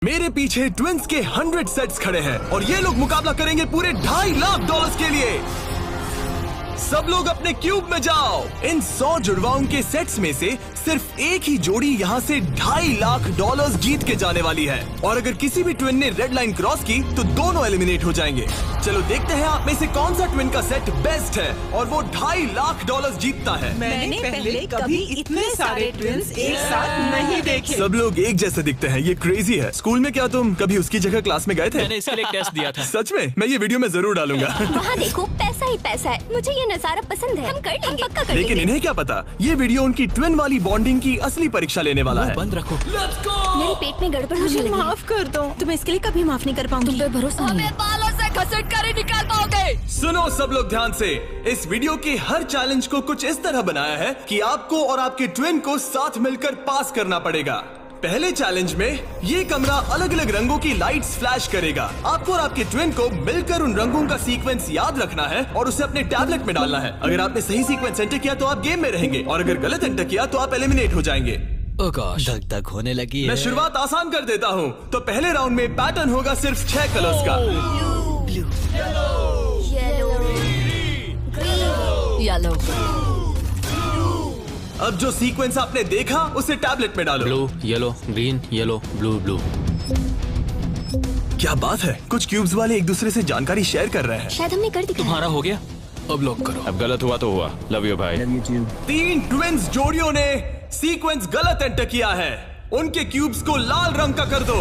मेरे पीछे ट्विंस के 100 सेट्स खड़े हैं और ये लोग मुकाबला करेंगे पूरे $2.5 लाख के लिए। सब लोग अपने क्यूब में जाओ। इन 100 जुड़वाओं के सेट्स में से सिर्फ एक ही जोड़ी यहाँ से $2.5 लाख जीत के जाने वाली है और अगर किसी भी ट्विन ने रेड लाइन क्रॉस की तो दोनों एलिमिनेट हो जाएंगे। चलो देखते हैं आप में से कौन सा ट्विन का सेट बेस्ट है और वो $2.5 लाख जीतता है। मैंने पहले कभी इतने सारे ट्विन्स एक साथ नहीं देखे। सब लोग एक जैसे दिखते हैं, ये क्रेजी है। स्कूल में क्या तुम कभी उसकी जगह क्लास में गए थे? मैंने इसके लिए टेस्ट दिया था। सच में? मैं ये वीडियो में जरूर डालूंगा। वहाँ देखो, पैसा ही पैसा है। मुझे ये नजारा पसंद है। हम कर लेंगे, पक्का कर लेकिन लेंगे। इन्हें क्या पता, ये वीडियो उनकी ट्विन वाली बॉन्डिंग की असली परीक्षा लेने वाला है। बंद रखो। मेरे पेट में गड़बड़ होने लगी। माफ कर दो, तुम इसके लिए कभी माफ नहीं कर पाऊंगी। तुम पे भरोसा नहीं है। बालों से घसीट कर ही निकाल पाओगे। सुनो सब लोग ध्यान से, इस वीडियो के हर चैलेंज को कुछ इस तरह बनाया है कि आपको और आपके ट्विन को साथ मिलकर पास करना पड़ेगा। पहले चैलेंज में ये कमरा अलग अलग रंगों की लाइट्स फ्लैश करेगा। आपको और आपके ट्विन को मिलकर उन रंगों का सीक्वेंस याद रखना है और उसे अपने टैबलेट में डालना है। अगर आपने सही सीक्वेंस एंटर किया तो आप गेम में रहेंगे और अगर गलत एंटर किया तो आप एलिमिनेट हो जाएंगे। ओह गॉश, धक धक होने लगी है। मैं शुरुआत आसान कर देता हूँ। तो पहले राउंड में पैटर्न होगा सिर्फ 6 कलर्स का। येलो। अब जो सीक्वेंस आपने देखा उसे टैबलेट में डालो। Blue, yellow, green, yellow, blue, blue. क्या बात है, कुछ क्यूब्स वाले एक दूसरे से जानकारी शेयर कर रहे हैं। शायद हमने कर दिया। तुम्हारा हो गया, अब लॉक करो। अब गलत हुआ तो हुआ। लव यू भाई। 3 ट्विंस जोड़ियों ने सीक्वेंस गलत एंटर किया है। उनके क्यूब्स को लाल रंग का कर दो।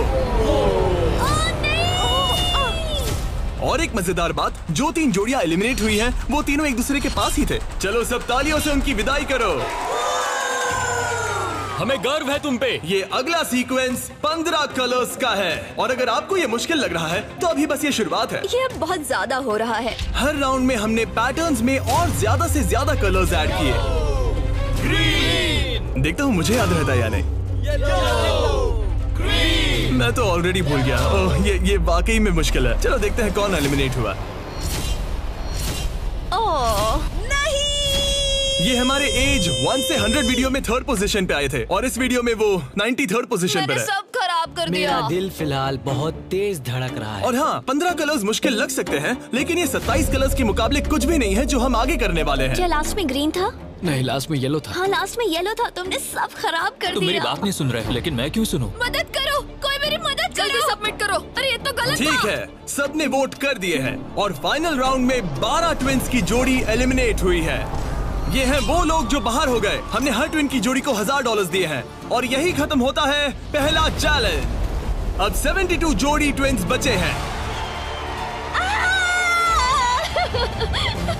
और एक मजेदार बात, जो 3 जोड़ियां एलिमिनेट हुई हैं, वो तीनों एक दूसरे के पास ही थे। चलो सब तालियों से उनकी विदाई करो। हमें गर्व है तुम पे। ये अगला सीक्वेंस 15 कलर्स का है और अगर आपको ये मुश्किल लग रहा है तो अभी बस ये शुरुआत है। ये अब बहुत ज्यादा हो रहा है। हर राउंड में हमने पैटर्न्स में और ज्यादा से ज्यादा कलर्स ऐड किए। ग्रीन। देखता हूँ मुझे याद रहता है या नहीं। मैं तो ऑलरेडी भूल गया। ओह, ये वाकई में मुश्किल है। चलो देखते हैं कौन एलिमिनेट हुआ। ओह ये हमारे एज 1 से 100 वीडियो में 3rd पोजीशन पे आए थे और इस वीडियो में वो 93rd पोजीशन पर है। सब खराब कर दिया। मेरा दिल फिलहाल बहुत तेज धड़क रहा है। और हाँ, 15 कलर्स मुश्किल लग सकते हैं लेकिन ये 27 कलर्स के मुकाबले कुछ भी नहीं है जो हम आगे करने वाले हैं। क्या लास्ट में ग्रीन था? नहीं, लास्ट में येलो था। हाँ, लास्ट में येलो था। तुमने सब खराब कर तुम दिया। मेरी बात नहीं सुन रहे, लेकिन मैं क्यों सुनूं? मदद करो, कोई मेरी मदद करो। जल्दी सबमिट करो। अरे ये तो गलत ठीक था। है, सबने वोट कर दिए हैं और फाइनल राउंड में 12 ट्विंस की जोड़ी एलिमिनेट हुई है। ये हैं वो लोग जो बाहर हो गए। हमने हर ट्विन की जोड़ी को $1000 दिए हैं और यही खत्म होता है पहला चैलेंज। अब 72 जोड़ी ट्विंस बचे हैं।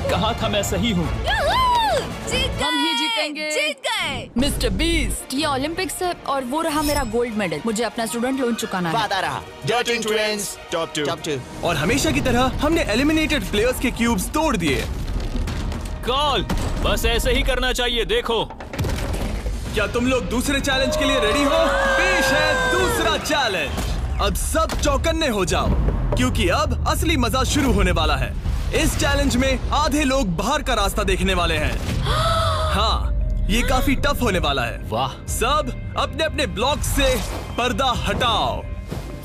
कहा था मैं सही हूँ। हम ही जीतेंगे। जीत गए। मिस्टर बीस्ट, ये ओलंपिक्स है और वो रहा मेरा गोल्ड मेडल। मुझे अपना स्टूडेंट लोन चुकाना है। वादा रहा। Dirty Twins, top 2. और हमेशा की तरह हमने एलिमिनेटेड प्लेयर्स के क्यूब्स तोड़ दिए। कॉल, बस ऐसे ही करना चाहिए। देखो, क्या तुम लोग दूसरे चैलेंज के लिए रेडी हो? पेश है दूसरा चैलेंज। अब सब चौकन्ने हो जाओ क्योंकि अब असली मजा शुरू होने वाला है। इस चैलेंज में आधे लोग बाहर का रास्ता देखने वाले हैं। हाँ, ये काफी टफ होने वाला है। वाह। सब अपने अपने ब्लॉक से पर्दा हटाओ।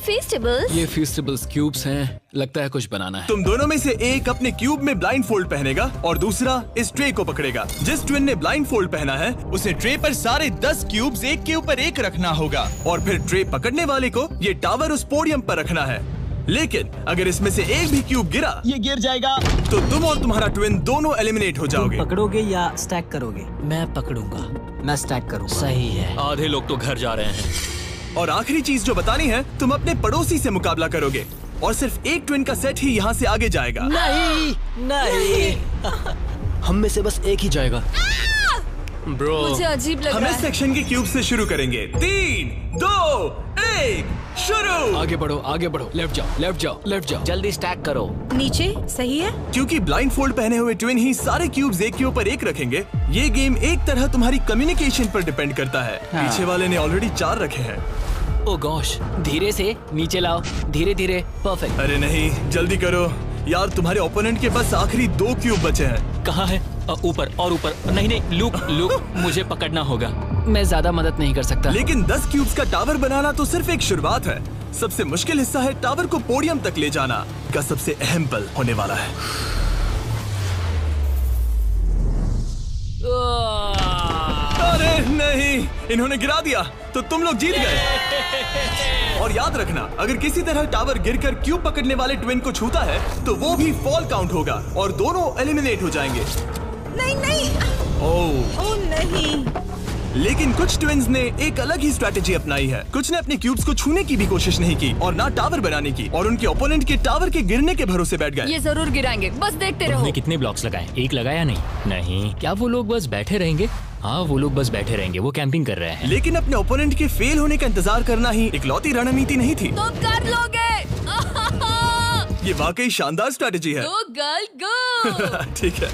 फेस्टिवल्स? ये फेस्टिवल्स क्यूब्स हैं, लगता है कुछ बनाना है। तुम दोनों में से एक अपने क्यूब में ब्लाइंड फोल्ड पहनेगा और दूसरा इस ट्रे को पकड़ेगा। जिस ट्विन ने ब्लाइंड फोल्ड पहना है उसे ट्रे पर सारे 10 क्यूब्स एक के ऊपर एक रखना होगा और फिर ट्रे पकड़ने वाले को ये टावर उस पोडियम पर रखना है। लेकिन अगर इसमें से एक भी क्यूब गिरा, ये गिर जाएगा, तो तुम और तुम्हारा ट्विन दोनों एलिमिनेट हो जाओगे। पकड़ोगे या स्टैक करोगे? मैं पकड़ूंगा। मैं स्टैक करूंगा। सही है। आधे लोग तो घर जा रहे हैं। और आखिरी चीज जो बतानी है, तुम अपने पड़ोसी से मुकाबला करोगे और सिर्फ एक ट्विन का सेट ही यहाँ से आगे जाएगा। नहीं, नहीं। हम में से बस एक ही जाएगा। ब्रो, मुझे अजीब लग हम रहा इस है। सेक्शन के क्यूब से शुरू करेंगे। 3, 2, 1, शुरू। आगे बढ़ो, आगे बढ़ो। लेफ्ट जाओ, लेफ्ट जाओ, लेफ्ट जाओ। जल्दी स्टैक करो। नीचे सही है। क्योंकि ब्लाइंड फोल्ड पहने हुए ट्विन ही सारे क्यूब्स एक के ऊपर एक रखेंगे, ये गेम एक तरह तुम्हारी कम्युनिकेशन पर डिपेंड करता है। पीछे वाले ने ऑलरेडी 4 रखे हैं। ओ गॉश, धीरे से नीचे लाओ, धीरे धीरे। परफेक्ट। अरे नहीं, जल्दी करो यार, तुम्हारे ओपोनेंट के बस आखिरी 2 क्यूब बचे हैं। कहाँ है? ऊपर और ऊपर। नहीं नहीं, लूप लूप, मुझे पकड़ना होगा। मैं ज्यादा मदद नहीं कर सकता। लेकिन 10 क्यूब्स का टावर बनाना तो सिर्फ एक शुरुआत है। सबसे मुश्किल हिस्सा है टावर को पोडियम तक ले जाना का सबसे अहम पल होने वाला है। अरे नहीं, इन्होंने गिरा दिया तो तुम लोग जीत गए। और याद रखना, अगर किसी तरह टावर गिरकर क्यूब पकड़ने वाले ट्विन को छूता है तो वो भी फॉल काउंट होगा और दोनों एलिमिनेट हो जाएंगे। नहीं। ओह नहीं। लेकिन कुछ ट्विन्स ने एक अलग ही स्ट्रेटेजी अपनाई है। कुछ ने अपने क्यूब्स को छूने की भी कोशिश नहीं की और ना टावर बनाने की, और उनके ओपोनेंट के टावर के गिरने के भरोसे बैठ गए। ये जरूर गिराएंगे, बस देखते रहो। उन्होंने कितने ब्लॉक्स लगाए? एक लगाया नहीं। क्या वो लोग बस बैठे रहेंगे? हाँ, वो लोग बस बैठे रहेंगे, वो कैंपिंग कर रहे हैं। लेकिन अपने ओपोनेंट के फेल होने का इंतजार करना ही इकलौती रणनीति नहीं थी। तुम कर लोगे। ये वाकई शानदार स्ट्रेटेजी है। Go girl go। ठीक है,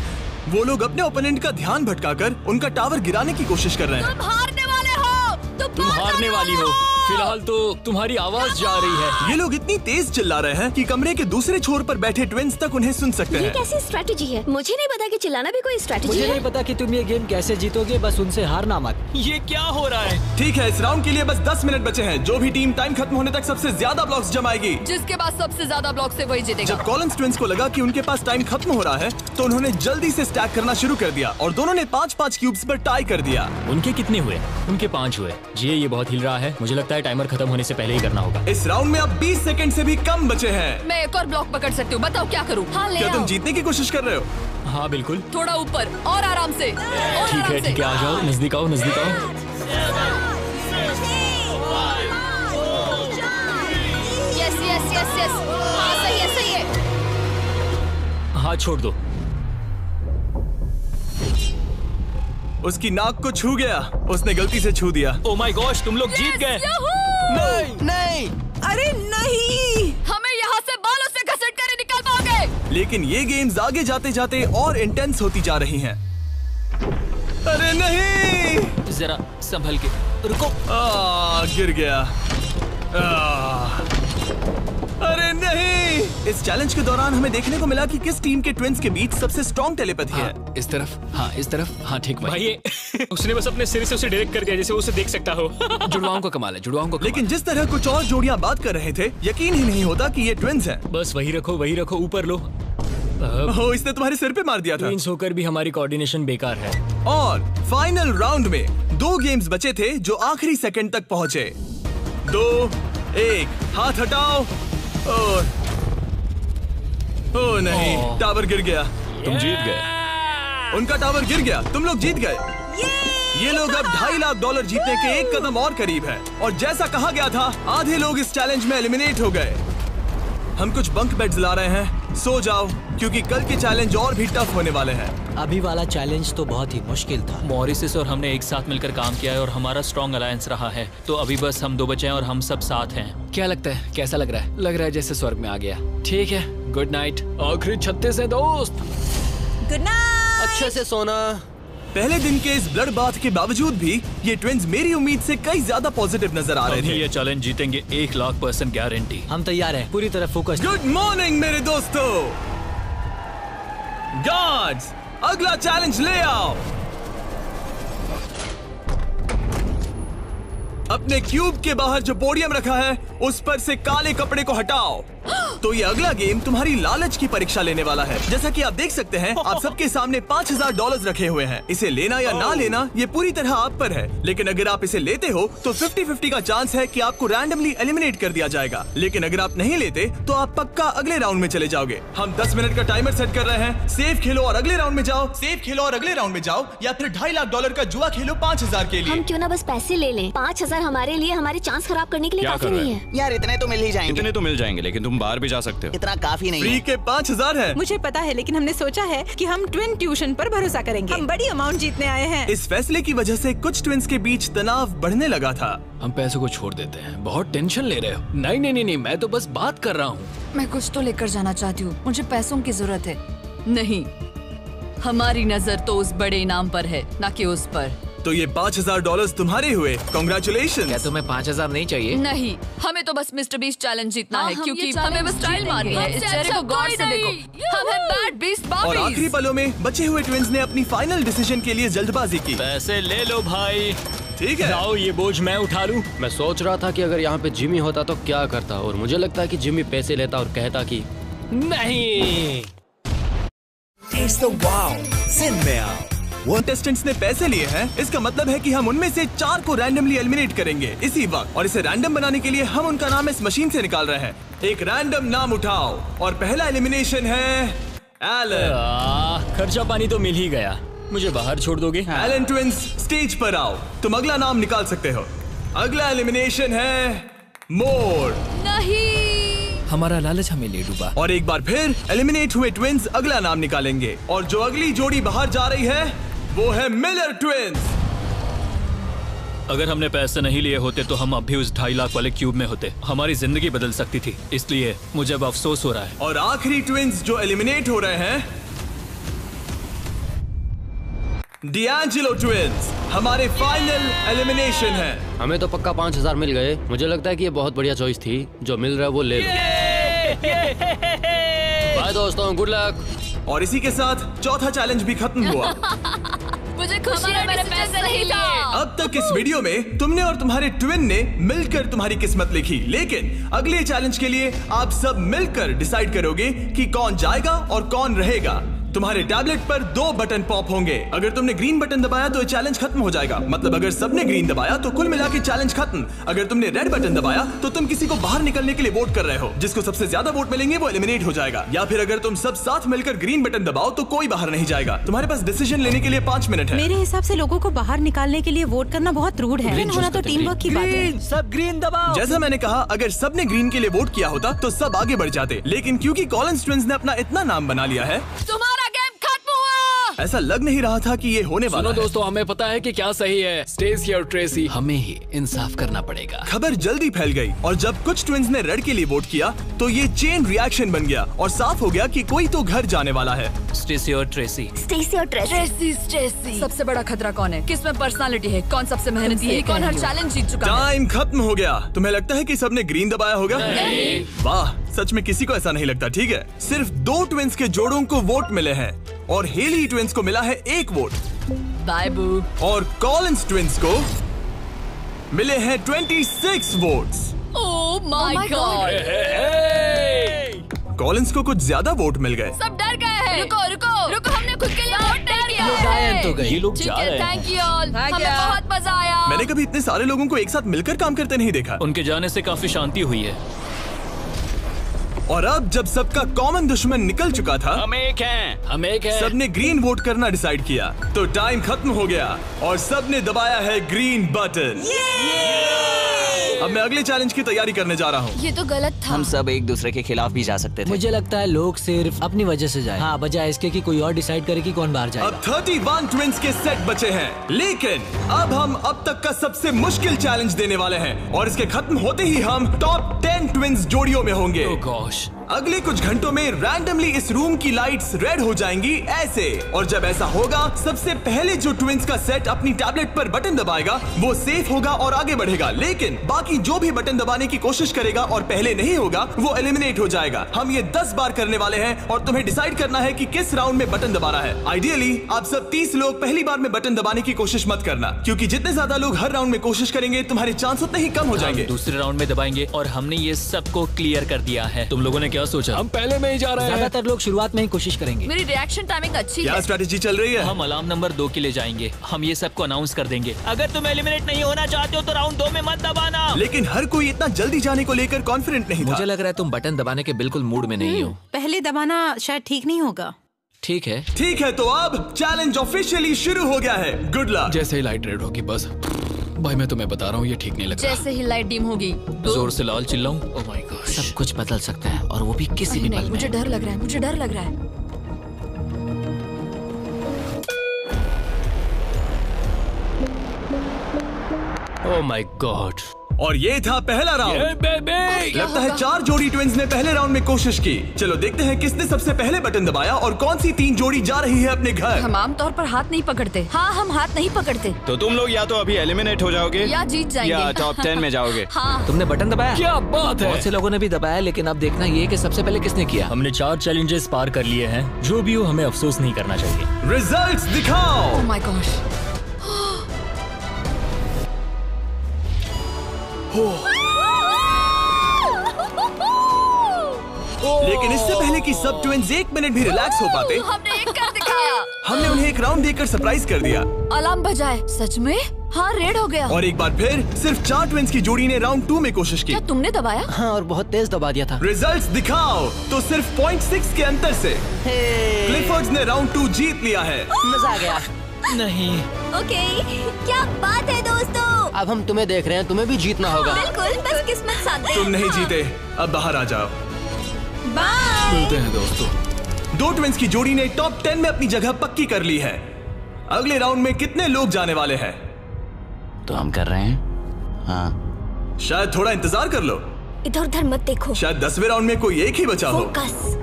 वो लोग अपने ओपोनेंट का ध्यान भटकाकर उनका टावर गिराने की कोशिश कर रहे हैं। तुम हारने वाले हो। तुम हारने वाली हो। फिलहाल तो तुम्हारी आवाज जा रही है। ये लोग इतनी तेज चिल्ला रहे हैं कि कमरे के दूसरे छोर पर बैठे ट्विन्स तक उन्हें सुन सकते ये हैं। कैसी स्ट्रेटेजी है? मुझे नहीं पता कि चिल्लाना भी कोई स्ट्रेटेजी मुझे है। नहीं पता कि तुम ये गेम कैसे जीतोगे, बस उनसे हारना मत। ये क्या हो रहा है? ठीक है, इस राउंड के लिए बस 10 मिनट बचे हैं। जो भी टीम टाइम खत्म होने तक सबसे ज्यादा ब्लॉक्स जमाएगी, जिसके पास सबसे ज्यादा ब्लॉक से वही जीतेगा। जब कॉलिन्स ट्विन्स को लगा कि उनके पास टाइम खत्म हो रहा है तो उन्होंने जल्दी से स्टैक करना शुरू कर दिया और दोनों ने 5-5 क्यूब्स पर टाई कर दिया। उनके कितने हुए? उनके 5 हुए। जी, ये बहुत हिल रहा है। मुझे लगता है टाइमर खत्म होने से पहले ही करना होगा। इस राउंड में अब 20 सेकंड से भी कम बचे हैं। मैं एक और ब्लॉक पकड़ सकती हूँ, बताओ क्या करूँ? हाँ ले क्या तुम आओ। जीतने की कोशिश कर रहे हो? हाँ बिल्कुल। थोड़ा ऊपर और आराम से। ठीक है, आ जाओ, नजदीक आओ। यस। हाँ सही है। हाथ छोड़ दो। उसकी नाक को छू गया, उसने गलती से छू दिया। ओ माय गॉश, तुम लोग जीत गए। नहीं। अरे नहीं। हमें यहाँ से बालों से घसीट कर ही निकाल पाओगे। लेकिन ये गेम्स आगे जाते जाते और इंटेंस होती जा रही हैं। अरे नहीं, जरा संभल के रुको। गिर गया। अरे नहीं। इस चैलेंज के दौरान हमें देखने को मिला कि किस टीम के ट्विन्स के बीच सबसे स्ट्रॉन्ग टेलीपैथी है। इस तरफ। हाँ ठीक भाई। उसने बस अपने सिर से उसे डायरेक्ट कर दिया, जैसे उसे देख सकता हो। जुड़वाओं का कमाल है, लेकिन जिस तरह कुछ और जोड़ियां बात कर रहे थे, यकीन ही नहीं होता कि ये ट्विन्स हैं। बस वही रखो, ऊपर लो। ओह, इसने तुम्हारे सिर पे मार दिया था। ट्विन्स होकर भी हमारी कोऑर्डिनेशन बेकार है। और फाइनल राउंड में 2 गेम्स बचे थे जो आखिरी सेकंड तक पहुंचे। 2, 1, हाथ हटाओ। और ओ नहीं, टावर गिर गया। तुम जीत गए। उनका टावर गिर गया, तुम लोग जीत गए। ये लोग अब $2.5 लाख जीतने के एक कदम और करीब है। और जैसा कहा गया था, आधे लोग इस चैलेंज में एलिमिनेट हो गए। हम कुछ बंक बेड्स ला रहे हैं, सो जाओ क्योंकि कल के चैलेंज और भी टफ होने वाले हैं। अभी वाला चैलेंज तो बहुत ही मुश्किल था। मॉरिस और हमने एक साथ मिलकर काम किया है और हमारा स्ट्रॉन्ग अलायंस रहा है। तो अभी बस हम 2 बचे हैं और हम सब साथ हैं। क्या लगता है, कैसा लग रहा है? लग रहा है जैसे स्वर्ग में आ गया। ठीक है, गुड नाइट। आखिरी 36 है दोस्त। Good night. अच्छे से सोना। पहले दिन के इस ब्लड बाथ के बावजूद भी ये ट्विन्स मेरी उम्मीद से कई ज्यादा पॉजिटिव नजर आ रहे थे। ये चैलेंज जीतेंगे, 1,00,000% गारंटी। हम तैयार हैं, पूरी तरह फोकस। गुड मॉर्निंग मेरे दोस्तों। गार्ड्स, अगला चैलेंज ले आओ। अपने क्यूब के बाहर जो पोडियम रखा है उस पर से काले कपड़े को हटाओ। तो ये अगला गेम तुम्हारी लालच की परीक्षा लेने वाला है। जैसा कि आप देख सकते हैं, आप सबके सामने $5,000 रखे हुए हैं। इसे लेना या ना लेना ये पूरी तरह आप पर है। लेकिन अगर आप इसे लेते हो तो 50-50 का चांस है कि आपको रैंडमली एलिमिनेट कर दिया जाएगा। लेकिन अगर आप नहीं लेते तो आप पक्का अगले राउंड में चले जाओगे। हम 10 मिनट का टाइमर सेट कर रहे हैं। सेफ खेलो और अगले राउंड में जाओ, सेफ खेलो और अगले राउंड में जाओ, या फिर $2.5 लाख का जुआ खेलो 5,000 के लिए। हम क्यों ना बस पैसे ले लें? 5,000 हमारे लिए हमारे चांस खराब करने के लिए क्या काफी कर रहे नहीं हैं? है। यार इतने तो मिल ही जाएंगे। इतने तो मिल जाएंगे, लेकिन तुम बाहर भी जा सकते हो। इतना काफी नहीं फ्री है। के 5,000 है। मुझे पता है, लेकिन हमने सोचा है कि हम ट्विन ट्यूशन पर भरोसा करेंगे। हम बड़ी अमाउंट जीतने आए हैं। इस फैसले की वजह से कुछ ट्विन्स के बीच तनाव बढ़ने लगा था। हम पैसों को छोड़ देते हैं, बहुत टेंशन ले रहे हो। नहीं, मैं तो बस बात कर रहा हूँ। मैं कुछ तो लेकर जाना चाहती हूँ, मुझे पैसों की जरूरत है। नहीं, हमारी नजर तो उस बड़े इनाम पर है, ना कि उस पर। तो ये $5,000 तुम्हारे हुए। Congratulations। क्या तुम्हें 5,000 नहीं चाहिए? नहीं, हमें तो बस मिस्टर बीस्ट चैलेंज जीतना है, हम क्योंकि ये हमें बस challenge स्टाइल मारनी है। इस जीतेंगे। चेहरे को गौर से देखो, हम हैं बैड बीस्ट और आखिरी बॉबीज। पलों में बचे हुए ट्विन्स ने अपनी फाइनल डिसीजन के लिए जल्दबाजी की। पैसे ले लो भाई। ठीक है? लाओ ये बोझ मैं उठा लूं। मैं सोच रहा था कि अगर यहाँ पे जिमी होता तो क्या करता, और मुझे लगता है कि जिमी पैसे लेता और कहता कि नहीं। Taste the wow, Sin में आओ। वो कंटेस्टेंट्स ने पैसे लिए हैं, इसका मतलब है कि हम उनमें से 4 को रैंडमली एलिमिनेट करेंगे इसी वक्त, और इसे रैंडम बनाने के लिए हम उनका नाम इस मशीन से निकाल रहे हैं। एक रैंडम नाम उठाओ और पहला एलिमिनेशन है एलन। खर्चा पानी तो मिल ही गया, मुझे बाहर छोड़ दोगे? एलन ट्विंस स्टेज पर आओ, तुम अगला नाम निकाल सकते हो। अगला एलिमिनेशन है मोर। नहीं, हमारा लालच हमें ले डूबा। और एक बार फिर एलिमिनेट हुए ट्विंस अगला नाम निकालेंगे, और जो अगली जोड़ी बाहर जा रही है वो है मिलर ट्विंस। अगर हमने पैसे नहीं लिए होते तो हम अब भी उस 2.5 लाख वाले क्यूब में होते। हमारी जिंदगी बदल सकती थी, इसलिए मुझे अब अफसोस हो रहा है। और आखिरी ट्विंस जो एलिमिनेट हो रहे हैं, डिएंजेलो ट्विंस हमारे फाइनल एलिमिनेशन है। हमें तो पक्का 5000 मिल गए। मुझे लगता है कि ये बहुत बढ़िया चॉइस थी, जो मिल रहा है वो ले लो। बाय दोस्तों, गुड लक। और इसी के साथ चौथा चैलेंज भी खत्म हुआ। मुझे खुशी है मैंने पैसे नहीं लिए। अब तक इस वीडियो में तुमने और तुम्हारे ट्विन ने मिलकर तुम्हारी किस्मत लिखी, लेकिन अगले चैलेंज के लिए आप सब मिलकर डिसाइड करोगे कि कौन जाएगा और कौन रहेगा। तुम्हारे टैबलेट पर 2 बटन पॉप होंगे। अगर तुमने ग्रीन बटन दबाया तो चैलेंज खत्म हो जाएगा, मतलब अगर सबने ग्रीन दबाया तो कुल मिला के चैलेंज खत्म। अगर तुमने रेड बटन दबाया तो तुम किसी को बाहर निकलने के लिए वोट कर रहे हो, जिसको सबसे ज्यादा वोट मिलेंगे वो एलिमिनेट हो जाएगा। या फिर अगर तुम सब साथ मिलकर ग्रीन बटन दबाओ तो कोई बाहर नहीं जाएगा। तुम्हारे पास डिसीजन लेने के लिए 5 मिनट है। मेरे हिसाब से लोगों को बाहर निकालने के लिए वोट करना बहुत रूड है। ग्रीन होना तो टीम वर्क की बात है। सब ग्रीन दबाओ। जैसा मैंने कहा, अगर सबने ग्रीन के लिए वोट किया होता तो सब आगे बढ़ जाते, लेकिन क्योंकि कॉलिंस ट्विंस ने अपना इतना नाम बना लिया है, तुम्हारा गेम खत्म हुआ। ऐसा लग नहीं रहा था कि ये होने वाला सुनो है। दोस्तों, हमें पता है कि क्या सही है। स्टेसी और ट्रेसी, हमें ही इंसाफ करना पड़ेगा। खबर जल्दी फैल गई, और जब कुछ ट्विंस ने रेड के लिए वोट किया तो ये चेन रिएक्शन बन गया और साफ हो गया कि कोई तो घर जाने वाला है। स्टेसी और ट्रेसी। स्टेसी और ट्रेसी। सबसे बड़ा खतरा कौन है? किस में पर्सनालिटी है? कौन सबसे मेहनती है? कौन हर चैलेंज जीत चुका है? टाइम खत्म हो गया। तुम्हें लगता है कि सबने ग्रीन दबाया होगा? नहीं। वाह, सच में किसी को ऐसा नहीं लगता। ठीक है, सिर्फ 2 ट्विंस के जोड़ों को वोट मिले हैं, और हेली ट्विंस को मिला है 1 वोट, बाय बू। और कॉलिंस ट्विंस को मिले हैं 26 votes. Oh my God, Collins को कुछ ज्यादा वोट मिल गए। सब डर गए हैं। रुको, हमने खुद के लिए वोट नहीं किया है। ये लोग ठीक जा है, रहे हैं। थैंक यू ऑल, हमें बहुत मजा आया। मैंने कभी इतने सारे लोगों को एक साथ मिलकर काम करते नहीं देखा। उनके जाने से काफी शांति हुई है। और अब जब सबका कॉमन दुश्मन निकल चुका था, हम एक हैं। सबने ग्रीन वोट करना डिसाइड किया, तो टाइम खत्म हो गया और सबने दबाया है ग्रीन बटन। अब मैं अगले चैलेंज की तैयारी करने जा रहा हूँ। ये तो गलत था। हम सब एक दूसरे के खिलाफ भी जा सकते थे। मुझे लगता है लोग सिर्फ अपनी वजह से जाए, हाँ, बजाय इसके कि कोई और डिसाइड करे कि कौन बाहर जाएगा। अब 31 ट्विंस के सेट बचे हैं, लेकिन अब हम अब तक का सबसे मुश्किल चैलेंज देने वाले हैं, और इसके खत्म होते ही हम टॉप 10 ट्विंस जोड़ियों में होंगे। Oh gosh। अगले कुछ घंटों में रैंडमली इस रूम की लाइट्स रेड हो जाएंगी ऐसे, और जब ऐसा होगा सबसे पहले जो ट्विंस का सेट अपनी टैबलेट पर बटन दबाएगा वो सेफ होगा और आगे बढ़ेगा, लेकिन बाकी जो भी बटन दबाने की कोशिश करेगा और पहले नहीं होगा वो एलिमिनेट हो जाएगा। हम ये 10 बार करने वाले हैं और तुम्हें डिसाइड करना है कि किस राउंड में बटन दबाना है। आइडियली आप सब 30 लोग पहली बार में बटन दबाने की कोशिश मत करना, क्योंकि जितने ज्यादा लोग हर राउंड में कोशिश करेंगे तुम्हारे चांस उतने ही कम हो जाएंगे। दूसरे राउंड में दबाएंगे, और हमने ये सबको क्लियर कर दिया है। तुम लोगों ने क्या सोचा? हम पहले में ही जा रहे हैं। ज्यादातर लोग शुरुआत में ही कोशिश करेंगे। मेरी रिएक्शन टाइमिंग अच्छी क्या है। स्ट्रेटेजी चल रही है? हम अलार्म नंबर 2 के लिए जाएंगे। हम ये सबको अनाउंस कर देंगे। अगर तुम एलिमिनेट नहीं होना चाहते हो तो राउंड 2 में मत दबाना। लेकिन हर कोई इतना जल्दी जाने को लेकर कॉन्फिडेंट नहीं था। मुझे लग रहा है तुम बटन दबाने के बिल्कुल मूड में नहीं हो। पहले दबाना शायद ठीक नहीं होगा। ठीक है, ठीक है, तो अब चैलेंज ऑफिशियली शुरू हो गया है। Good luck. जैसे ही लाइट रेड होगी बस, भाई मैं तुम्हें बता रहा हूँ ये ठीक नहीं लग रहा। जैसे ही लाइट डिम होगी जोर से लाल चिल्लाऊं? Oh my God. सब कुछ बदल सकता है, और वो भी किसी भी पल नहीं, में। मुझे डर लग रहा है, मुझे डर लग रहा है। Oh my God. और ये था पहला राउंड। लगता है 4 जोड़ी ट्विंस ने पहले राउंड में कोशिश की। चलो देखते हैं किसने सबसे पहले बटन दबाया और कौन सी 3 जोड़ी जा रही है अपने घर। हम आमतौर पर हाथ नहीं पकड़ते। हाँ, हम हाथ नहीं पकड़ते। तो तुम लोग या तो अभी एलिमिनेट हो जाओगे या जीत जाएंगे। या टॉप 10 में जाओगे। हाँ। तुमने बटन दबाया? क्या बात है। बहुत से लोगों ने भी दबाया, लेकिन अब देखना ये कि सबसे पहले किसने किया। हमने 4 चैलेंजेस पार कर लिए हैं। जो भी हो, हमें अफसोस नहीं करना चाहिए। रिजल्ट्स दिखाओ। ओह माय गॉश। लेकिन इससे पहले कि सब ट्विंस 1 मिनट भी रिलैक्स हो पाते, हमने एक कर दिखाया। हमने उन्हें एक राउंड देकर सरप्राइज कर दिया। अलार्म बजाए। सच में? हाँ, रेड हो गया। और एक बार फिर सिर्फ 4 ट्विंस की जोड़ी ने राउंड 2 में कोशिश की। क्या तुमने दबाया? हाँ, और बहुत तेज दबा दिया था। रिजल्ट्स दिखाओ तो सिर्फ 0.6 के अंतर से क्लिफर्ड्स ने राउंड 2 जीत लिया है। मजा आ गया। नहीं। ओके, क्या बात है दोस्तों। अब हम तुम्हें देख रहे हैं, तुम्हें भी जीतना होगा। बिल्कुल, बस किस्मत साथ दे। तुम नहीं जीते, अब बाहर आ जाओ। बाय। मिलते हैं दोस्तों। 2 ट्विंस की जोड़ी ने टॉप 10 में अपनी जगह पक्की कर ली है। अगले राउंड में कितने लोग जाने वाले हैं? तो हम कर रहे हैं। हाँ, शायद थोड़ा इंतजार कर लो। इधर उधर मत देखो। शायद 10वें राउंड में कोई एक ही बचा हो। फोकस।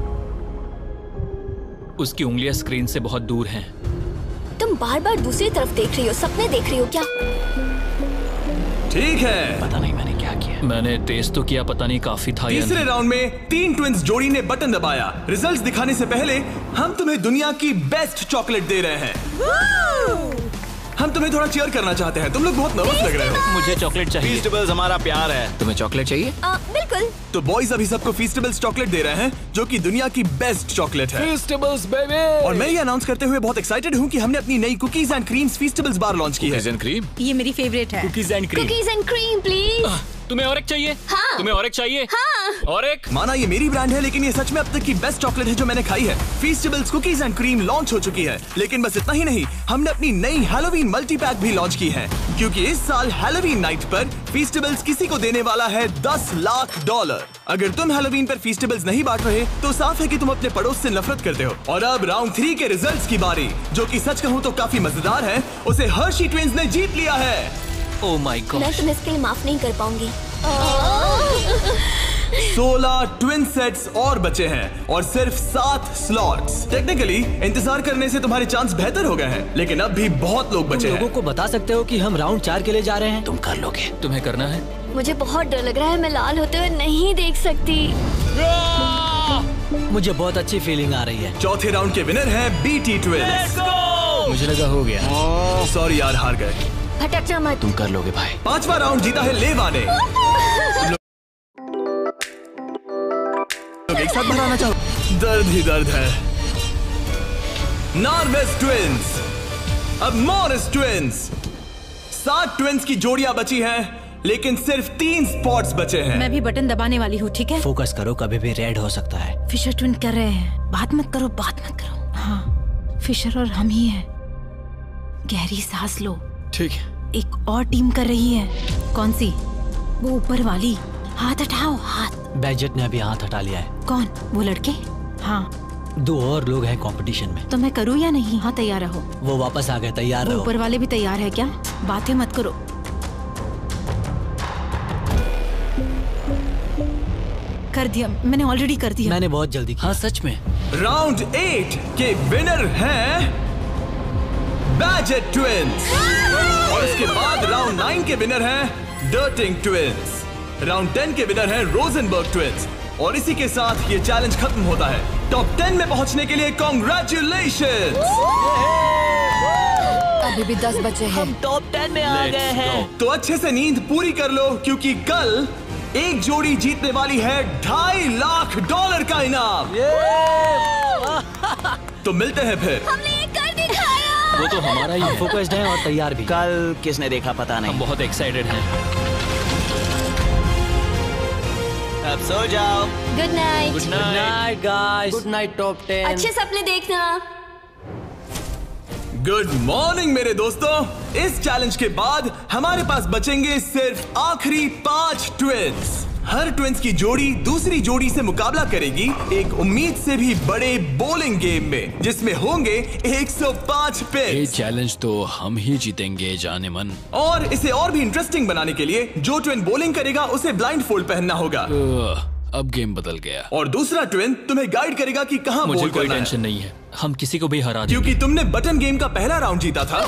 उसकी उंगलियां स्क्रीन से बहुत दूर हैं। तुम बार बार दूसरी तरफ देख रही हो, सपने देख रही हो क्या? ठीक है, पता नहीं मैंने क्या किया। मैंने टेस्ट तो किया, पता नहीं काफी था या तीसरे नहीं। राउंड में 3 ट्विंस जोड़ी ने बटन दबाया। रिजल्ट्स दिखाने से पहले हम तुम्हें दुनिया की बेस्ट चॉकलेट दे रहे हैं। हम तुम्हें थोड़ा चीयर करना चाहते हैं। तुम लोग बहुत नर्वस लग रहे हो। मुझे चॉकलेट चाहिए। फीस्टेबल्स हमारा प्यार है। तुम्हें चॉकलेट चाहिए? बिल्कुल। तो बॉयज अभी सबको फीस्टेबल्स चॉकलेट दे रहे हैं, जो कि दुनिया की बेस्ट चॉकलेट है। फीस्टेबल्स बेबी। और मैं ये अनाउंस करते हुए बहुत एक्साइटेड हूँ कि हमने अपनी नई cookies and creams Feastables bar launch की है। क्रीम? ये मेरी फेवरेट है। Cookies and cream. Cookies and cream please. तुम्हें और एक चाहिए? हाँ। तुम्हें और एक चाहिए? हाँ। और एक? माना ये मेरी ब्रांड है, लेकिन ये सच में अब तक की बेस्ट चॉकलेट है जो मैंने खाई है। फीस्टेबल्स कुकीज एंड क्रीम लॉन्च हो चुकी है, लेकिन बस इतना ही नहीं, हमने अपनी नई हैलोवीन मल्टी पैक भी लॉन्च की है, क्योंकि इस साल हैलोवीन नाइट पर फीस्टेबल्स किसी को देने वाला है $10 लाख। अगर तुम हैलोवीन पर फीस्टेबल्स नहीं बांट रहे तो साफ है कि तुम अपने पड़ोस से नफरत करते हो। और अब राउंड 3 के रिजल्ट्स की बारी, जो कि सच कहूँ तो काफी मजेदार है। उसे हर्शी ट्विंस ने जीत लिया है। Oh my God. मैं तुम्हें इसके लिए माफ नहीं कर पाऊंगी। 16 ट्विन सेट्स और बचे हैं और सिर्फ 7 स्लॉट्स। टेक्निकली इंतजार करने से तुम्हारे चांस बेहतर हो गए हैं, लेकिन अब भी बहुत लोग बचे हैं। लोगों को बता सकते हो कि हम राउंड 4 के लिए जा रहे हैं? तुम कर लोगे। तुम्हें करना है? मुझे बहुत डर लग रहा है, मैं लाल होते हुए नहीं देख सकती। मुझे बहुत अच्छी फीलिंग आ रही है। चौथे राउंड के विनर हैं BT ट्विंस। मुझे लगा हो गया। सॉरी यार, हार गए। भटकना मत। तुम कर लोगे भाई। 5वां राउंड जीता है लेवा ने। एक साथ बनाना चाहो। दर्द ही दर्द है। नार्वेस ट्विंस, अब मॉरिस ट्विंस। 7 ट्विंस की जोड़ियां बची हैं, लेकिन सिर्फ 3 स्पॉट्स बचे हैं। मैं भी बटन दबाने वाली हूँ, ठीक है? फोकस करो, कभी भी रेड हो सकता है। फिशर ट्विन कर रहे हैं। बात मत करो, बात मत करो। हाँ, फिशर और हम ही हैं। गहरी सांस लो। ठीक है। एक और टीम कर रही है। कौन सी? वो ऊपर वाली। हाथ हटाओ, हाथ। बैजेट ने अभी हाथ हटा लिया है। कौन? वो लड़के? हाँ। 2 और लोग हैं कंपटीशन में। तो मैं करूँ या नहीं? हाँ, तैयार रहो। वो वापस आ गए, तैयार वो रहो। ऊपर वाले भी तैयार है क्या? बातें मत करो। कर दिया, मैंने ऑलरेडी कर दिया। मैंने बहुत जल्दी किया। हाँ सच में। राउंड 8 के विनर हैं बैजेट ट्विंस। और इसके बाद राउंड 9 के विनर हैं डर्टिंग ट्विंस। राउंड 10 के विनर हैं रोजनबर्ग ट्विंस। और इसी के साथ ये चैलेंज खत्म होता है। टॉप 10 में पहुंचने के लिए कांग्रेचुलेशंस। अभी भी 10 बचे हैं। टॉप 10 में आ गए हैं। तो अच्छे से नींद पूरी कर लो, क्योंकि कल एक जोड़ी जीतने वाली है $2.5 लाख का इनाम। तो मिलते हैं फिर। हमने ये कर दिखाया। वो तो हमारा ही है। फोकस्ड हैं और तैयार भी। कल किसने देखा पता हम नहीं। बहुत एक्साइटेड हैं। अब सो जाओ। Good night. Good night guys. Good night top 10। अच्छे सपने देखना। गुड मॉर्निंग मेरे दोस्तों। इस चैलेंज के बाद हमारे पास बचेंगे सिर्फ आखिरी 5 ट्विंस। हर ट्विंस की जोड़ी दूसरी जोड़ी से मुकाबला करेगी एक उम्मीद से भी बड़े बोलिंग गेम में, जिसमें होंगे 105 ये पिन्स। चैलेंज तो हम ही जीतेंगे जाने मन। और इसे और भी इंटरेस्टिंग बनाने के लिए जो ट्विन बोलिंग करेगा उसे ब्लाइंड फोल्ड पहनना होगा। अब गेम बदल गया। और दूसरा ट्विन तुम्हें गाइड करेगा कि कहां मुझे बोल कोई करना है। टेंशन नहीं है, हम किसी को भी हरा देंगे। क्योंकि तुमने बटन गेम का पहला राउंड जीता था।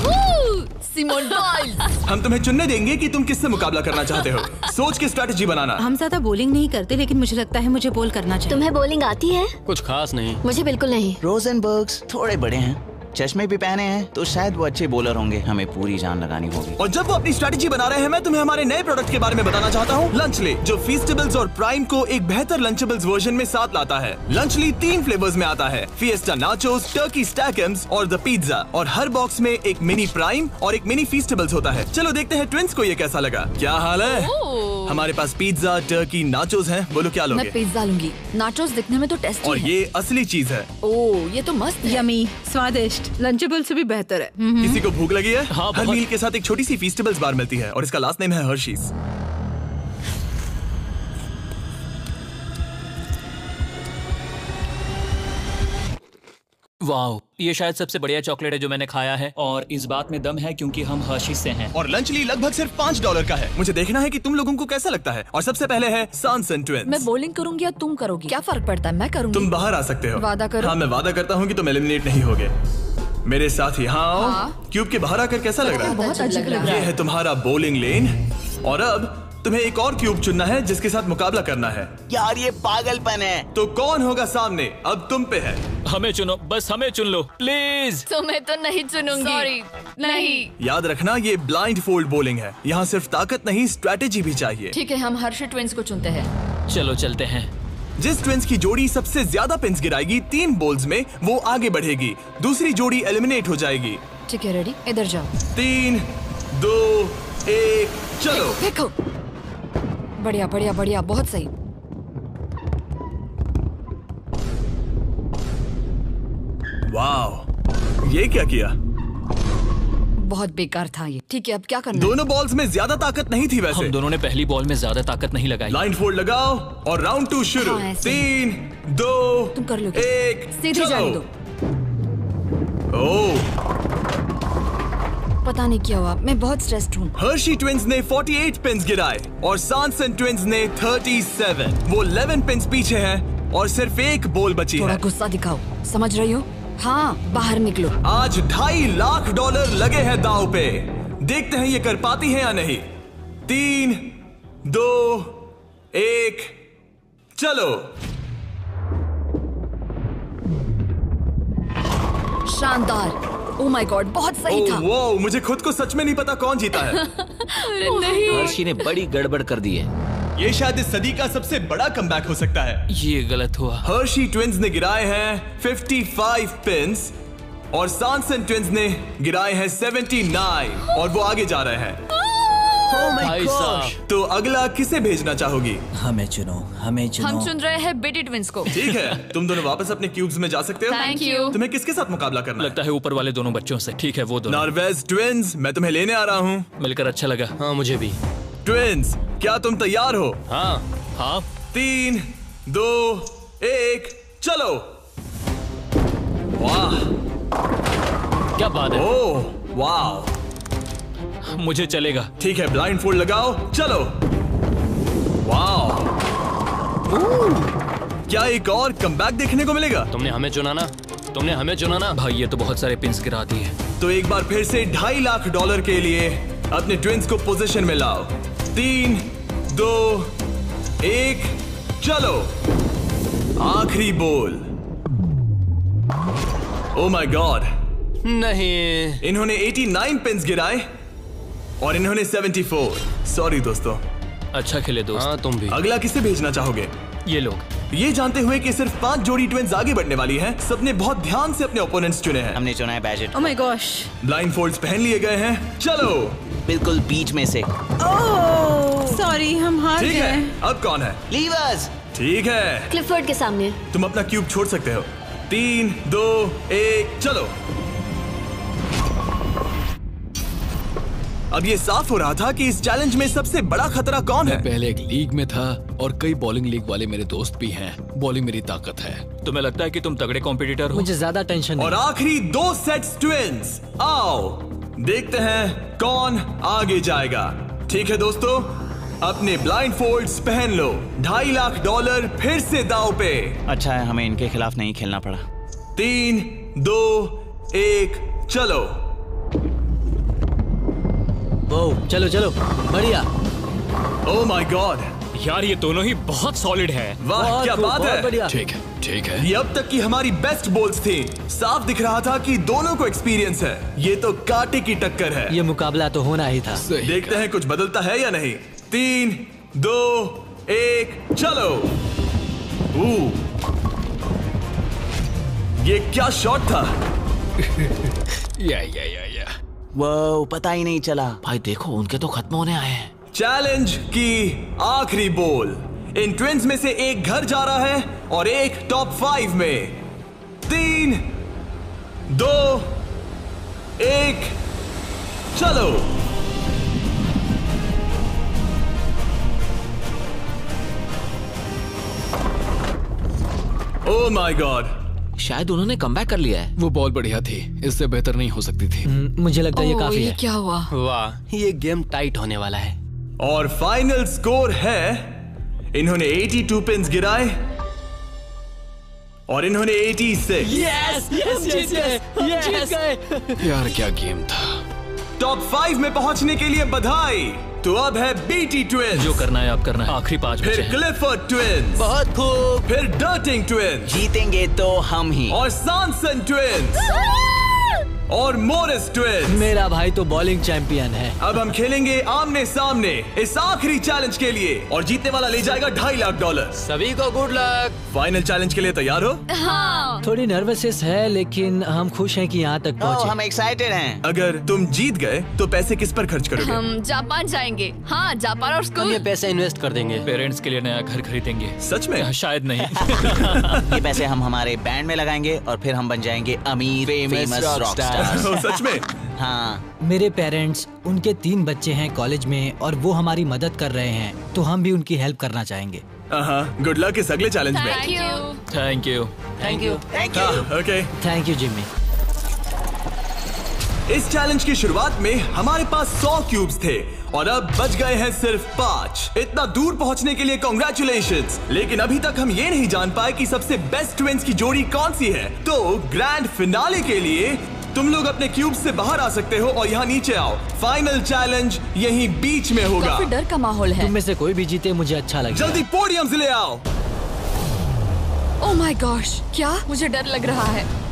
Simone Biles. हम तुम्हें चुनने देंगे कि तुम किससे मुकाबला करना चाहते हो। सोच के स्ट्रेटेजी बनाना। हम ज्यादा बोलिंग नहीं करते, लेकिन मुझे लगता है मुझे बोल करना चाहिए। तुम्हें बोलिंग आती है? कुछ खास नहीं। मुझे बिल्कुल नहीं। रोजनबर्ग्स थोड़े बड़े हैं। चश्मे भी पहने हैं तो शायद वो अच्छे बॉलर होंगे। हमें पूरी जान लगानी होगी। और जब वो अपनी स्ट्रेटेजी बना रहे हैं, मैं तुम्हें हमारे नए प्रोडक्ट के बारे में बताना चाहता हूँ, लंचली, जो फीस्टेबल्स और प्राइम को एक बेहतर लंचेबल्स वर्जन में साथ लाता है। लंचली 3 फ्लेवर्स में आता है, फिएस्टा नाचोस, टर्की स्टैकम्स और द पिज्जा। और हर बॉक्स में एक मिनी प्राइम और एक मिनी फीस्टेबल्स होता है। चलो देखते हैं ट्विंस को ये कैसा लगा। क्या हाल है? हमारे पास पिज्जा, टर्की, नाचोस हैं। बोलो क्या लोगे? मैं पिज्जा लूंगी। नाचोस दिखने में तो टेस्टी और है। ये असली चीज है। ओह, ये तो मस्त है। यमी, स्वादिष्ट, लंचेबल से भी बेहतर है। किसी को भूख लगी है? हाँ, हर बहुत। मील के साथ एक छोटी सी फीस्टेबल्स बार मिलती है और इसका लास्ट नेम है हर्शीज। वाओ, ये शायद सबसे बढ़िया चॉकलेट है जो मैंने खाया है, और इस बात में दम है क्योंकि हम हर्शीज से हैं। और लंचली लगभग सिर्फ $5 का है। मुझे देखना है कि तुम लोगों को कैसा लगता है। और सबसे पहले है सांसन ट्विंस। मैं बॉलिंग करूंगी या तुम करोगी? क्या फर्क पड़ता है? मैं करूंगी। तुम बाहर आ सकते हो। वादा करो। हाँ, मैं वादा करता हूँ कि तुम एलिमिनेट नहीं होगे। मेरे साथ ही हाँ आओ। हाँ। क्यूब के बाहर आकर कैसा लग रहा है? बहुत अजीब लग रहा ये है। है तुम्हारा बॉलिंग लेन। और अब तुम्हें एक और क्यूब चुनना है जिसके साथ मुकाबला करना है। यार ये पागलपन है। तो कौन होगा सामने? अब तुम पे है। हमें चुनो, बस हमें चुन लो प्लीज। तुम्हें तो नहीं चुनूंगी। सॉरी, नहीं। याद रखना, ये ब्लाइंड फोल्ड बॉलिंग है। यहाँ सिर्फ ताकत नहीं, स्ट्रेटेजी भी चाहिए। ठीक है, हम हर्षी ट्विंस को चुनते हैं। चलो चलते हैं। जिस ट्विंस की जोड़ी सबसे ज्यादा पिन्स गिराएगी 3 बॉल्स में, वो आगे बढ़ेगी। दूसरी जोड़ी एलिमिनेट हो जाएगी। ठीक है, रेडी? इधर जाओ। 3, 2, 1, चलो। देखो, बढ़िया बढ़िया बढ़िया, बहुत सही। वाह, ये क्या किया? बहुत बेकार था ये। ठीक है, अब क्या करना है? दोनों बॉल्स में ज्यादा ताकत नहीं थी वैसे। हम दोनों ने पहली बॉल में ज्यादा ताकत नहीं लगाई। लाइन फोल्ड लगाओ और राउंड 2 शुरू। हाँ, ऐसे। 3, 2, तुम कर लोगे। 1, सीधे जाने दो। ओह, पता नहीं क्या हुआ, मैं बहुत स्ट्रेस्ड हूँ। हर्शी ट्विंस ने 48 पिन्स गिराए और सांसन ट्विंस ने 37। वो 11 पिन्स पीछे हैं और सिर्फ एक बॉल बची थोड़ा है। गुस्सा दिखाओ, समझ रही हो? हाँ, बाहर निकलो। आज $2.5 लाख लगे हैं दांव पे। देखते हैं ये कर पाती है या नहीं। 3, 2, 1, चलो। शानदार। ओह माय गॉड, बहुत सही था। वो मुझे खुद को सच में नहीं पता कौन जीता है। अरे नहीं। हर्षी ने बड़ी गड़बड़ कर दी है। ये शायद इस सदी का सबसे बड़ा कमबैक हो सकता है। ये गलत हुआ। हर्शी ट्विंस ने गिराए हैं 55 पिन्स और सांसन ट्विंस ने गिराए हैं 79 और वो आगे जा रहे हैं। भाई साहब, तो अगला किसे भेजना चाहोगी? हमें चुनो, हमें चुनो। हम चुन रहे हैं बेटी ट्विंस को। ठीक है, तुम दोनों वापस अपने क्यूब्स में जा सकते हो। Thank you. तुम्हें किसके साथ मुकाबला करना है? लगता है ऊपर वाले दोनों बच्चों से। ठीक है, वो दोनों। नॉर्वेज ट्विंस, मैं तुम्हें लेने आ रहा हूँ। मिलकर अच्छा लगा। हाँ मुझे भी। ट्विंस, क्या तुम तैयार हो? हाँ हाँ, 3, 2, 1, चलो। वाह, क्या बात है। ओह, वाह। मुझे चलेगा। ठीक है, ब्लाइंड फोल्ड लगाओ, चलो। वाह, क्या एक और कमबैक देखने को मिलेगा? तुमने हमें चुना ना, तुमने हमें चुना ना। भाई ये तो बहुत सारे पिन्स गिरा दिए। तो एक बार फिर से $2.5 लाख के लिए अपने ट्विंस को पोजीशन में लाओ। 3, 2, 1, चलो। आखिरी बॉल। ओह माय गॉड, नहीं। इन्होंने 89 पिन्स गिराए और इन्होंने 74। सॉरी दोस्तों। अच्छा खेले दोस्त। हाँ तुम भी। अगला किसे भेजना चाहोगे? ये लोग। ये जानते हुए कि सिर्फ 5 जोड़ी ट्विंस आगे बढ़ने वाली हैं, सबने बहुत ध्यान से अपने ओपोनेंट्स चुने हैं। हमने चुना है budget. Oh my gosh. Blindfolds पहन लिए गए हैं। चलो। बिल्कुल बीच में से। ओह, सॉरी, हम हार ठीक है, गए। अब कौन है? लीवर्स। ठीक है, क्लिफर्ड के सामने। तुम अपना क्यूब छोड़ सकते हो। 3, 2, 1, चलो। अब ये साफ हो रहा था कि इस चैलेंज में सबसे बड़ा खतरा कौन है। पहले एक लीग में था और कई बॉलिंग लीग वाले मेरे दोस्त भी हैं। बॉलिंग मेरी ताकत है। तुम्हें लगता है कि तुम तगड़े कॉम्पिटिटर हो? मुझे ज्यादा टेंशन और आखिरी 2 सेट्स ट्विंस। आओ देखते हैं कौन आगे जाएगा। ठीक है दोस्तों, अपने ब्लाइंड फोल्ड्स पहन लो। $2.5 लाख फिर से दांव पे। अच्छा है हमें इनके खिलाफ नहीं खेलना पड़ा। 3, 2, 1, चलो। ओह, चलो चलो, बढ़िया। ओह माय गॉड, यार ये दोनों ही बहुत सॉलिड है। वाह क्या बात है। ठीक है, ठीक है। ये अब तक की हमारी बेस्ट बॉल्स थी। साफ दिख रहा था कि दोनों को एक्सपीरियंस है। ये तो कांटे की टक्कर है। ये मुकाबला तो होना ही था। देखते हैं कुछ बदलता है या नहीं। 3, 2, 1 चलो। ये क्या शॉट था। या। वो पता ही नहीं चला। भाई देखो उनके तो खत्म होने आए हैं। चैलेंज की आखिरी बॉल। इन ट्विंस में से एक घर जा रहा है और एक टॉप 5 में। 3, 2, 1 चलो। ओह माय गॉड, शायद उन्होंने कमबैक कर लिया है। वो बॉल बढ़िया थी, इससे बेहतर नहीं हो सकती थी। मुझे लगता है ये काफी ये है। क्या हुआ? वाह, ये गेम टाइट होने वाला है। और फाइनल स्कोर है, इन्होंने 82 पिन्स गिराए और इन्होंने 86। यस जीत गए। यार क्या गेम था। टॉप 5 में पहुंचने के लिए बधाई। तो अब है बीटी ट्विंस। जो करना है आप करना है। आखिरी 5 बचे फिर हैं। Clifford twins. बहुत खूब। फिर डर्टिंग ट्विंस। जीतेंगे तो हम ही। और सॉनसन ट्विंस। और मोरिस ट्विंस। मेरा भाई तो बॉलिंग चैंपियन है। अब हम खेलेंगे आमने सामने इस आखिरी चैलेंज के लिए और जीतने वाला ले जाएगा $2.5 लाख। सभी को गुड लक। फाइनल चैलेंज के लिए तैयार हो? हाँ। थोड़ी नर्वसनेस है लेकिन हम खुश हैं कि यहाँ तक पहुँचे। हम एक्साइटेड हैं। अगर तुम जीत गए तो पैसे किस पर खर्च करोगे? हम जापान जाएंगे। हाँ, जापान और हम स्कूल। ये पैसे इन्वेस्ट कर देंगे। पेरेंट्स के लिए नया घर खरीदेंगे। सच में? शायद नहीं। ये पैसे हम हमारे बैंड में लगाएंगे और फिर हम बन जाएंगे अमीर फेमस रॉक स्टार। सच में? हाँ। मेरे पेरेंट्स, उनके 3 बच्चे हैं कॉलेज में और वो हमारी मदद कर रहे हैं, तो हम भी उनकी हेल्प करना चाहेंगे। गुड लक इस अगले चैलेंज में। Thank you. Thank you. Thank you. Thank you. Okay. Thank you Jimmy. इस चैलेंज की शुरुआत में हमारे पास 100 क्यूब्स थे और अब बच गए हैं सिर्फ 5। इतना दूर पहुंचने के लिए कांग्रेचुलेशंस। लेकिन अभी तक हम ये नहीं जान पाए कि सबसे बेस्ट ट्विंस की जोड़ी कौन सी है। तो ग्रैंड फिनाले के लिए तुम लोग अपने क्यूब्स से बाहर आ सकते हो और यहाँ नीचे आओ। फाइनल चैलेंज यहीं बीच में होगा। काफी डर का माहौल है। तुम में से कोई भी जीते मुझे अच्छा लगेगा। जल्दी पोडियम से ले आओ। ओह माय गॉश, क्या मुझे डर लग रहा है।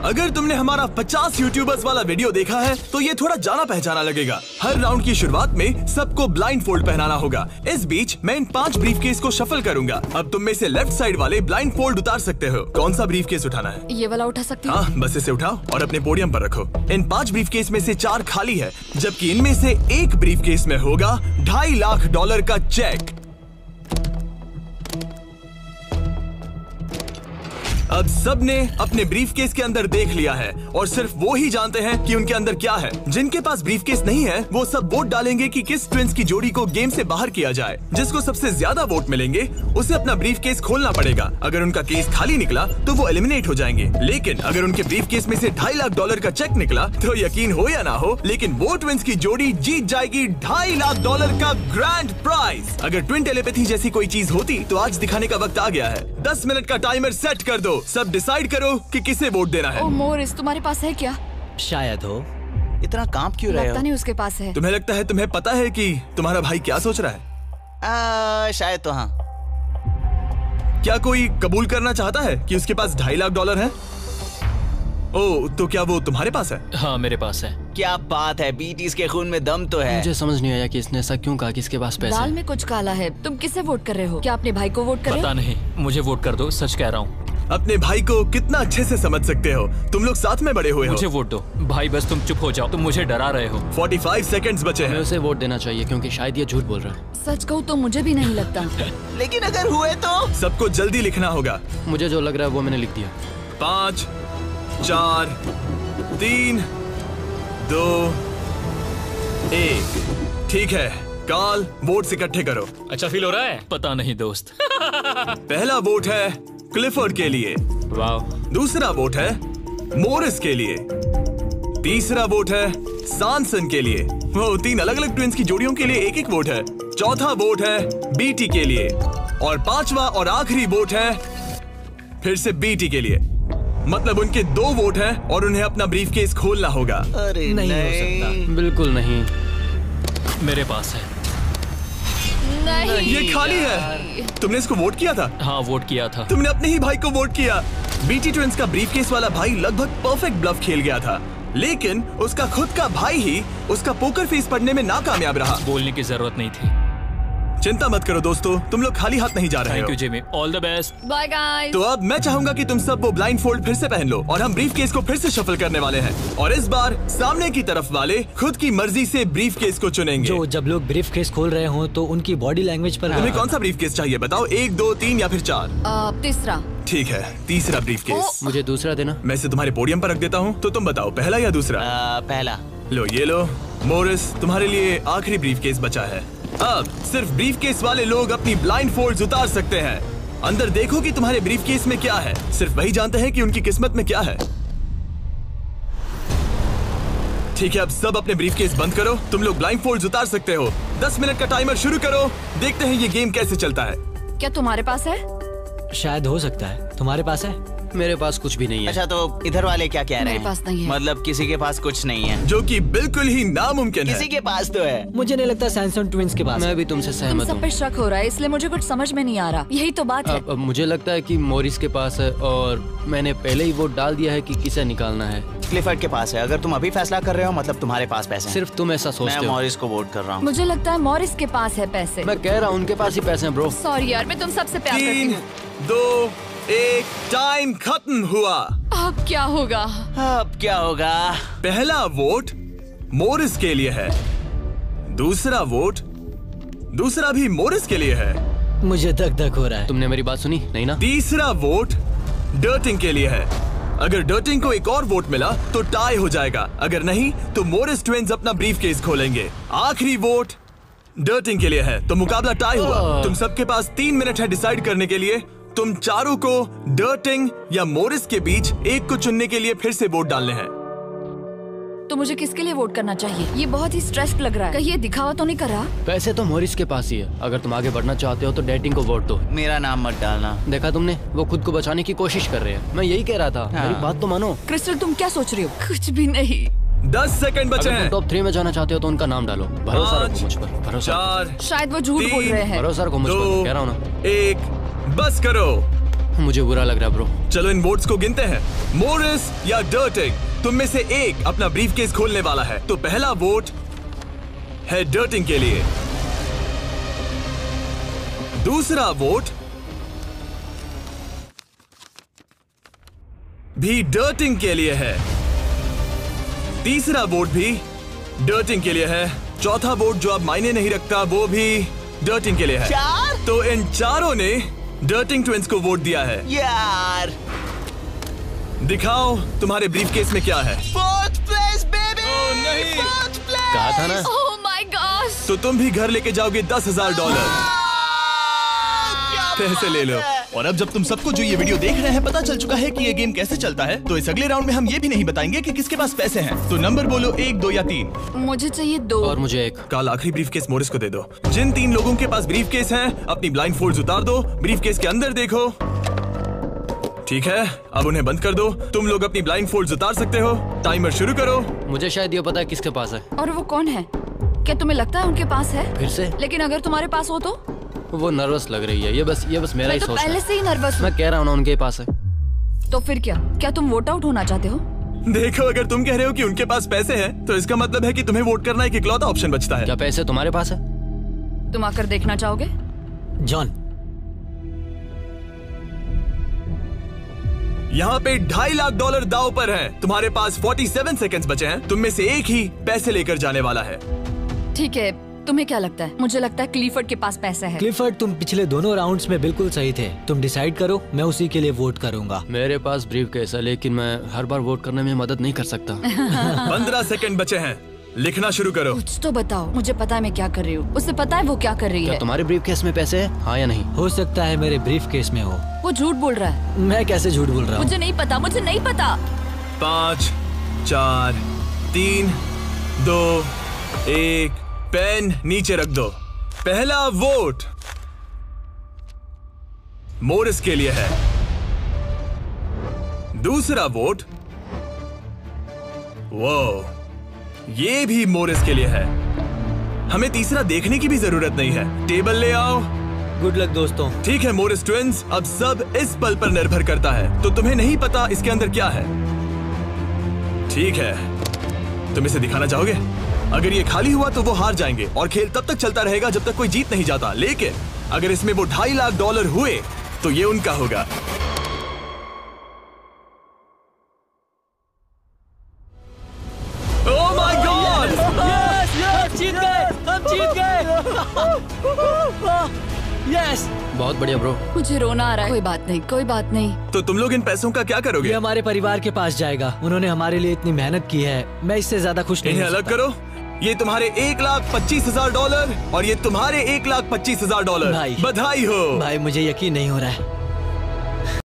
अगर तुमने हमारा 50 यूट्यूबर्स वाला वीडियो देखा है तो ये थोड़ा जाना पहचाना लगेगा। हर राउंड की शुरुआत में सबको ब्लाइंड फोल्ड पहनाना होगा। इस बीच मैं इन 5 ब्रीफकेस को शफल करूंगा। अब तुम में से लेफ्ट साइड वाले ब्लाइंड फोल्ड उतार सकते हो। कौन सा ब्रीफकेस उठाना है? ये वाला उठा सकती हूँ? हाँ, बस इसे उठाओ और अपने पोडियम पर रखो। इन 5 ब्रीफकेस में से 4 खाली है, जबकि इनमें से एक ब्रीफकेस में होगा $2.5 लाख का चेक। अब सबने अपने ब्रीफकेस के अंदर देख लिया है और सिर्फ वो ही जानते हैं कि उनके अंदर क्या है। जिनके पास ब्रीफकेस नहीं है वो सब वोट डालेंगे कि किस ट्विंस की जोड़ी को गेम से बाहर किया जाए। जिसको सबसे ज्यादा वोट मिलेंगे उसे अपना ब्रीफकेस खोलना पड़ेगा। अगर उनका केस खाली निकला तो वो एलिमिनेट हो जाएंगे। लेकिन अगर उनके ब्रीफकेस में से $2.5 लाख का चेक निकला तो यकीन हो या ना हो, लेकिन वो ट्विंस की जोड़ी जीत जाएगी $2.5 लाख का ग्रैंड प्राइज। अगर ट्विन टेलीपैथी जैसी कोई चीज होती तो आज दिखाने का वक्त आ गया है। 10 मिनट का टाइमर सेट कर दो। सब डिसाइड करो कि किसे वोट देना है। ओह मोरिस, तुम्हारे पास है क्या? शायद हो। इतना कांप क्यों रहे हो? लगता नहीं उसके पास है। तुम्हें लगता है तुम्हें पता है कि तुम्हारा भाई क्या सोच रहा है? शायद तो हाँ। क्या कोई कबूल करना चाहता है कि उसके पास $2.5 लाख है? ओह, तो क्या वो तुम्हारे पास है? हाँ, मेरे पास है। क्या बात है, बीटीज के खून में दम तो है। मुझे समझ नहीं आया कि इसने ऐसा क्यों कहा कि इसके पास पैसे दाल हैं। में कुछ काला है। तुम किसे वोट कर रहे हो? क्या अपने भाई को वोट कर रहे हो? पता नहीं, मुझे वोट कर दो, सच कह रहा हूँ। अपने भाई को कितना अच्छे से समझ सकते हो। तुम लोग साथ में बड़े हुए हो। मुझे वोट दो भाई, बस तुम चुप हो जाओ। तुम मुझे डरा रहे हो। 45 सेकंड्स बचे हमें हैं। उसे वोट देना चाहिए क्योंकि शायद ये झूठ बोल रहा है। सच कहूँ तो मुझे भी नहीं लगता। लेकिन अगर हुए तो? सबको जल्दी लिखना होगा। मुझे जो लग रहा है वो मैंने लिख दिया। 5, 4, 3, 2, 1। ठीक है, कार्ल, वोट्स इकट्ठे करो। अच्छा फील हो रहा है? पता नहीं दोस्त। पहला वोट है क्लिफर्ड के लिए। वाह। दूसरा वोट है मोरिस के लिए। तीसरा वोट है सॉनसन के लिए। वो 3 अलग अलग ट्विंस की जोड़ियों के लिए एक वोट है। चौथा वोट है बीटी के लिए और 5वां और आखिरी वोट है फिर से बीटी के लिए। मतलब उनके 2 वोट हैं और उन्हें अपना ब्रीफकेस खोलना होगा। अरे नहीं हो सकता। बिल्कुल नहीं। मेरे पास है। नहीं, ये खाली है। तुमने इसको वोट किया था? हाँ, वोट किया था। तुमने अपने ही भाई को वोट किया। बीटी ट्विंस का ब्रीफकेस वाला भाई लगभग परफेक्ट ब्लफ खेल गया था, लेकिन उसका खुद का भाई ही उसका पोकर फेस पढ़ने में नाकामयाब रहा। बोलने की जरूरत नहीं थी। चिंता मत करो दोस्तों, तुम लोग खाली हाथ नहीं जा रहे हो। Thank you Jimmy, all the best. Bye guys. तो अब मैं चाहूंगा कि तुम सब वो ब्लाइंड फोल्ड फिर से पहन लो और हम ब्रीफकेस को फिर से शफल करने वाले हैं। और इस बार सामने की तरफ वाले खुद की मर्जी से ब्रीफकेस को चुनेंगे। जो जब लोग ब्रीफकेस खोल रहे हो तो उनकी बॉडी लैंग्वेज पर तुम्हें कौन सा ब्रीफकेस चाहिए बताओ? 1, 2, 3 या फिर 4? तीसरा। ठीक है, तीसरा ब्रीफकेस। मुझे दूसरा देना। मैं इसे तुम्हारे पोडियम पर रख देता हूँ, तो तुम बताओ पहला या दूसरा? पहला। लो ये लो मोरिस, तुम्हारे लिए आखिरी ब्रीफकेस बचा है। अब सिर्फ ब्रीफकेस वाले लोग अपनी ब्लाइंड फोल्ड्स उतार सकते हैं। अंदर देखो कि तुम्हारे ब्रीफकेस में क्या है। सिर्फ वही जानते हैं कि उनकी किस्मत में क्या है। ठीक है, अब सब अपने ब्रीफकेस बंद करो। तुम लोग ब्लाइंड फोल्ड्स उतार सकते हो। 10 मिनट का टाइमर शुरू करो। देखते हैं ये गेम कैसे चलता है। क्या तुम्हारे पास है? शायद हो सकता है। तुम्हारे पास है? मेरे पास कुछ भी नहीं है। अच्छा, तो इधर वाले क्या कह रहे हैं? मेरे पास नहीं है। मतलब किसी के पास कुछ नहीं है, जो कि बिल्कुल ही नामुमकिन है। किसी के पास तो है। मुझे नहीं लगता सैमसंग ट्विंस के पास। मैं भी तुमसे तुम सहमत सब हूँ। पे शक हो रहा है, इसलिए मुझे कुछ समझ में नहीं आ रहा। यही तो बात है। अब मुझे लगता है कि मोरिस के पास है और मैंने पहले ही वोट डाल दिया है कि किसे निकालना है। क्लिफर्ड के पास है। अगर तुम अभी फैसला कर रहे हो मतलब तुम्हारे पास पैसे हैं। सिर्फ तुम ऐसा मैं सोचते हो। मॉरिस को वोट कर रहा हूँ। मुझे लगता है मॉरिस के पास है पैसे। मैं कह रहा हूँ उनके पास ही पैसे हैं ब्रो। सॉरी यार, मैं तुम सबसे प्यार करती 3, हूँ। 2, 1 टाइम खत्म हुआ। अब क्या होगा? अब क्या होगा? पहला वोट मोरिस के लिए है। दूसरा वोट दूसरा भी मोरिस के लिए है। मुझे धक धक हो रहा है। तुमने मेरी बात सुनी नहीं ना? तीसरा वोट डर्टिंग के लिए है। अगर डर्टिंग को एक और वोट मिला तो टाई हो जाएगा। अगर नहीं तो मोरिस ट्विंस अपना ब्रीफकेस खोलेंगे। आखिरी वोट डर्टिंग के लिए है, तो मुकाबला टाई हुआ। तुम सबके पास 3 मिनट है डिसाइड करने के लिए। तुम चारों को डर्टिंग या मोरिस के बीच एक को चुनने के लिए फिर से वोट डालने हैं। तो मुझे किसके लिए वोट करना चाहिए? ये बहुत ही स्ट्रेस्ड लग रहा है। कहीं ये दिखावा तो नहीं कर रहा? पैसे तो मोरिस के पास ही है। अगर तुम आगे बढ़ना चाहते हो तो डेटिंग को वोट दो। मेरा नाम मत डालना। देखा तुमने, वो खुद को बचाने की कोशिश कर रहे हैं। मैं यही कह रहा था। मेरी बात तो मानो। क्रिस्टल, तुम क्या सोच रही हो? कुछ भी नहीं। 10 सेकंड बचे अगर हैं। तुम टॉप 3 में जाना चाहते हो तो उनका नाम डालो। भरोसा रखो मुझ पर। भरोसा 4, शायद वो झूठ बोल रहे हैं। भरोसा रखो मुझ पर, कह रहा हूँ ना। 1 बस करो। मुझे बुरा लग रहा है ब्रो। चलो इन वोट्स को गिनते हैं। मोरिस या डर्टिंग, तुम में से एक अपना ब्रीफकेस खोलने वाला है। तो पहला वोट है डर्टिंग के लिए। दूसरा वोट भी डर्टिंग के लिए है। तीसरा वोट भी डर्टिंग के लिए है। चौथा वोट जो अब मायने नहीं रखता वो भी डर्टिंग के लिए है। तो इन चारों ने डर्टिंग ट्विंस को वोट दिया है। यार, दिखाओ तुम्हारे ब्रीफकेस में क्या है। 4th place baby. नहीं। 4th place। कहा था ना। Oh my God. तो तुम भी घर लेके जाओगे $10,000। पैसे ले लो। और अब जब तुम सबको जो ये वीडियो देख रहे हैं पता चल चुका है कि ये गेम कैसे चलता है, तो इस अगले राउंड में हम ये भी नहीं बताएंगे कि किसके पास पैसे हैं। तो नंबर बोलो 1, 2 या 3। मुझे चाहिए 2। और मुझे 1। कल आखिरी ब्रीफकेस मोरिस को दे दो। जिन 3 लोगों के पास ब्रीफकेस हैं, अपनी ब्लाइंड फोल्ड्स उतार दो। ब्रीफकेस के अंदर देखो। ठीक है, अब उन्हें बंद कर दो। तुम लोग अपनी ब्लाइंड फोल्ड्स उतार सकते हो। टाइमर शुरू करो। मुझे शायद ये पता है किसके पास है। और वो कौन है? क्या तुम्हें लगता है उनके पास है? फिर से? लेकिन अगर तुम्हारे पास हो तो? वो नर्वस लग रही है। ये बस मेरा ही मैं तो सोच है। पहले से ही नर्वस हूँ। मैं कह रहा हूँ ना उनके पास है। तो फिर क्या तुम वोट आउट होना चाहते हो? देखो, अगर तुम कह रहे हो कि उनके पास पैसे हैं, तो इसका मतलब है कि तुम्हें वोट करना एक इकलौता ऑप्शन बचता है। क्या पैसे तुम्हारे पास है? तुम आकर देखना चाहोगे? जॉन, यहाँ पे $2.5 लाख दाव पर है। तुम्हारे पास 47 सेकंड्स बचे हैं। तुम में से एक ही पैसे लेकर जाने वाला है। ठीक है, तुम्हें क्या लगता है? मुझे लगता है क्लिफर्ड के पास पैसा है। क्लिफर्ड, तुम पिछले दोनों राउंड्स में बिल्कुल सही थे। तुम डिसाइड करो, मैं उसी के लिए वोट करूंगा। मेरे पास ब्रीफकेस है, लेकिन मैं हर बार वोट करने में मदद नहीं कर सकता। 15 सेकंड बचे हैं। लिखना शुरू करो। कुछ तो बताओ। मुझे पता है मैं क्या कर रही हूँ। उसे पता है वो क्या कर रही क्या है। तुम्हारे ब्रीफकेस में पैसे है? हाँ या नहीं? हो सकता है मेरे ब्रीफकेस में हो। वो झूठ बोल रहा है। मैं कैसे झूठ बोल रहा हूँ? मुझे नहीं पता। मुझे नहीं पता। 5, 4, 3, 2, 1। पेन नीचे रख दो। पहला वोट मोरिस के लिए है। दूसरा वोट ये भी मोरिस के लिए है। हमें तीसरा देखने की भी जरूरत नहीं है। टेबल ले आओ। गुड लक दोस्तों। ठीक है मोरिस ट्विंस, अब सब इस पल पर निर्भर करता है। तो तुम्हें नहीं पता इसके अंदर क्या है। ठीक है, तुम इसे दिखाना चाहोगे? अगर ये खाली हुआ तो वो हार जाएंगे और खेल तब तक चलता रहेगा जब तक कोई जीत नहीं जाता। लेकिन अगर इसमें वो $2.5 लाख हुए तो ये उनका होगा। Oh my God! जीत गए, हम जीत गए। यस, बहुत बढ़िया ब्रो। मुझे रोना आ रहा है। कोई बात नहीं, कोई बात नहीं। तो तुम लोग इन पैसों का क्या करोगे? ये हमारे परिवार के पास जाएगा। उन्होंने हमारे लिए इतनी मेहनत की है, मैं इससे ज्यादा खुश नहीं इन्हें हो अलग सकता। करो। ये तुम्हारे $1,25,000 और ये तुम्हारे $1,25,000। भाई, बधाई हो। भाई मुझे यकीन नहीं हो रहा है।